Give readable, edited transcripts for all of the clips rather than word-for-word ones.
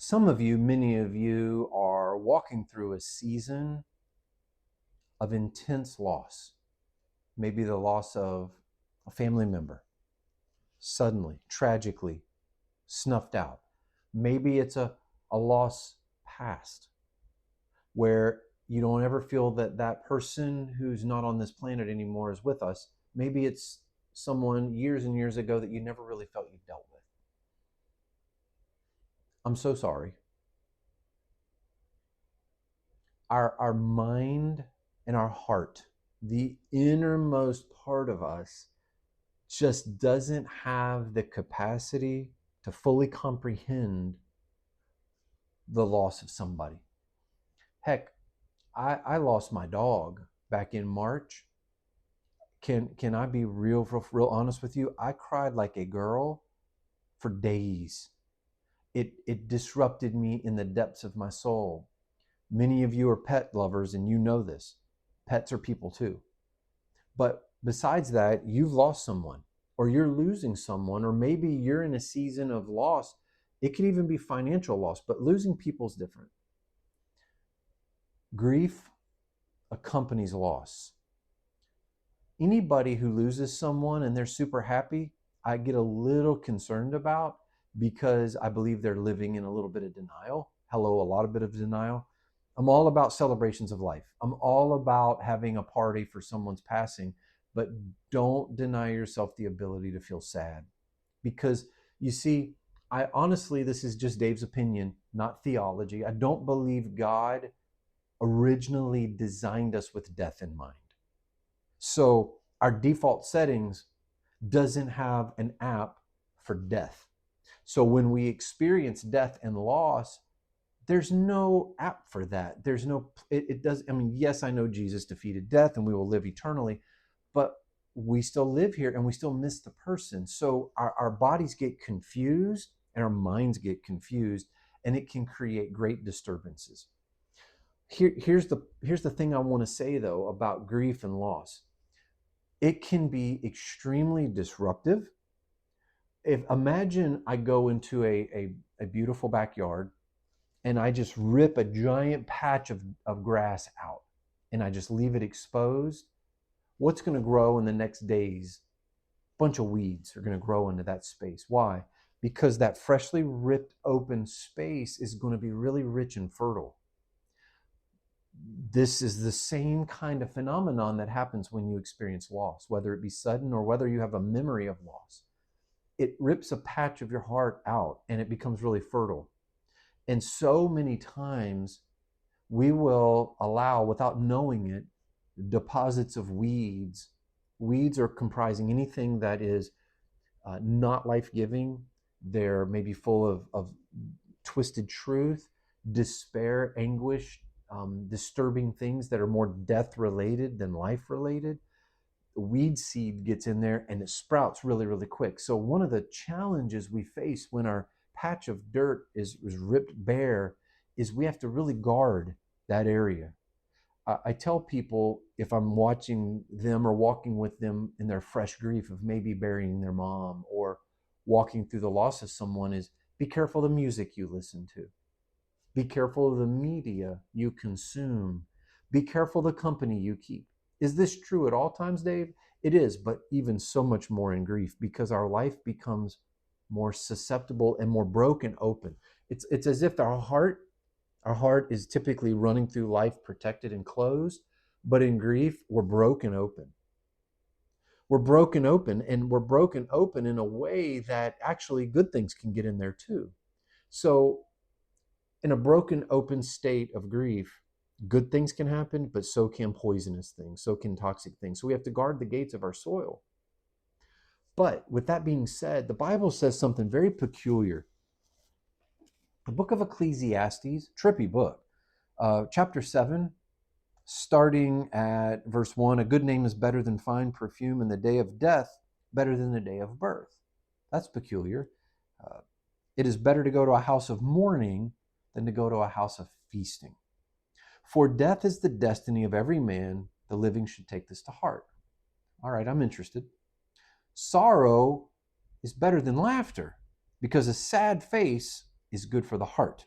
Some of you, many of you, are walking through a season of intense loss. Maybe the loss of a family member, suddenly, tragically snuffed out. Maybe it's a loss past where you don't ever feel that that person who's not on this planet anymore is with us. Maybe it's someone years and years ago that you never really felt you dealt with. I'm so sorry. Our mind and our heart, the innermost part of us, just doesn't have the capacity to fully comprehend the loss of somebody. Heck, I lost my dog back in March. Can I be real honest with you? I cried like a girl for days. It disrupted me in the depths of my soul. Many of you are pet lovers and you know this. Pets are people too. But besides that, you've lost someone or you're losing someone, or maybe you're in a season of loss. It can even be financial loss, but losing people is different. Grief accompanies loss. Anybody who loses someone and they're super happy, I get a little concerned about, because I believe they're living in a little bit of denial. Hello, a lot of bit of denial. I'm all about celebrations of life. I'm all about having a party for someone's passing, but don't deny yourself the ability to feel sad. Because you see, I honestly, this is just Dave's opinion, not theology. I don't believe God originally designed us with death in mind. So our default settings doesn't have an app for death. So when we experience death and loss, there's no app for that. There's no, it does, I mean, yes, I know Jesus defeated death and we will live eternally, but we still live here and we still miss the person. So our bodies get confused and our minds get confused, and it can create great disturbances. Here's the thing I want to say though about grief and loss. It can be extremely disruptive. If imagine I go into a beautiful backyard and I just rip a giant patch of grass out and I just leave it exposed, what's going to grow in the next days? A bunch of weeds are going to grow into that space. Why? Because that freshly ripped open space is going to be really rich and fertile. This is the same kind of phenomenon that happens when you experience loss, whether it be sudden or whether you have a memory of loss. It rips a patch of your heart out and it becomes really fertile. And so many times we will allow, without knowing it, deposits of weeds. Weeds are comprising anything that is not life-giving. They're maybe full of twisted truth, despair, anguish, disturbing things that are more death-related than life-related. Weed seed gets in there and it sprouts really, really quick. So one of the challenges we face when our patch of dirt is ripped bare is we have to really guard that area. I tell people, if I'm watching them or walking with them in their fresh grief of maybe burying their mom or walking through the loss of someone, is be careful the music you listen to. Be careful of the media you consume. Be careful the company you keep. Is this true at all times, Dave? It is, but even so much more in grief, because our life becomes more susceptible and more broken open. It's as if our heart is typically running through life protected and closed, but in grief, we're broken open. We're broken open, and we're broken open in a way that actually good things can get in there too. So in a broken open state of grief, good things can happen, but so can poisonous things, so can toxic things. So we have to guard the gates of our soil. But with that being said, the Bible says something very peculiar. The book of Ecclesiastes, trippy book, chapter 7, starting at verse 1, a good name is better than fine perfume, and the day of death better than the day of birth. That's peculiar. It is better to go to a house of mourning than to go to a house of feasting. For death is the destiny of every man. The living should take this to heart. All right, I'm interested. Sorrow is better than laughter, because a sad face is good for the heart.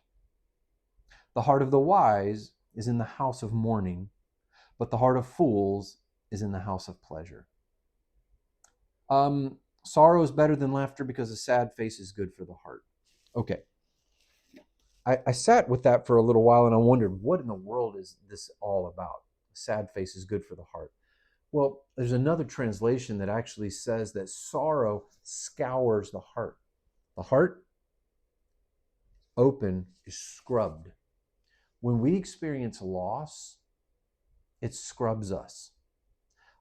The heart of the wise is in the house of mourning, but the heart of fools is in the house of pleasure. Sorrow is better than laughter because a sad face is good for the heart. Okay. I sat with that for a little while and I wondered, what in the world is this all about? A sad face is good for the heart. Well, there's another translation that actually says that sorrow scours the heart. The heart, open, is scrubbed. When we experience loss, it scrubs us.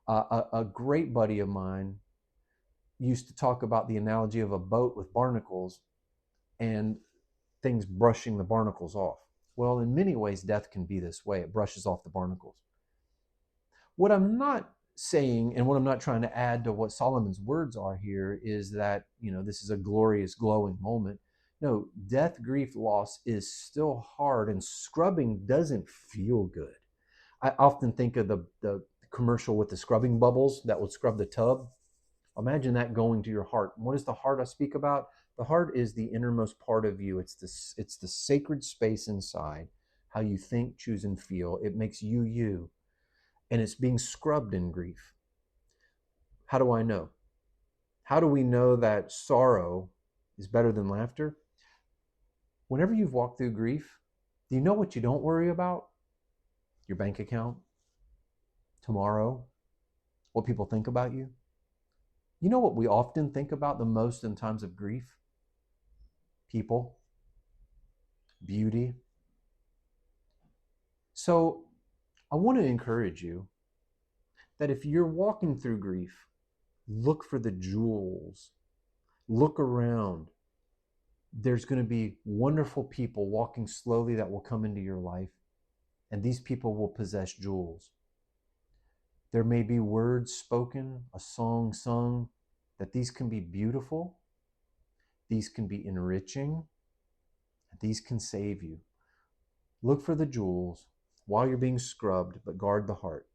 A great buddy of mine used to talk about the analogy of a boat with barnacles and things brushing the barnacles off. Well, in many ways, death can be this way. It brushes off the barnacles. What I'm not saying, and what I'm not trying to add to what Solomon's words are here, is that, this is a glorious, glowing moment. No, death, grief, loss is still hard, and scrubbing doesn't feel good. I often think of the commercial with the scrubbing bubbles that would scrub the tub. Imagine that going to your heart. What is the heart I speak about? The heart is the innermost part of you. It's the sacred space inside, how you think, choose, and feel. It makes you you. And it's being scrubbed in grief. How do I know? How do we know that sorrow is better than laughter? Whenever you've walked through grief, do you know what you don't worry about? Your bank account, tomorrow, what people think about you. You know what we often think about the most in times of grief? People, beauty. So I want to encourage you that if you're walking through grief, look for the jewels. Look around. There's going to be wonderful people walking slowly that will come into your life, and these people will possess jewels. There may be words spoken, a song sung, that these can be beautiful, these can be enriching, these can save you. Look for the jewels while you're being scrubbed, but guard the heart.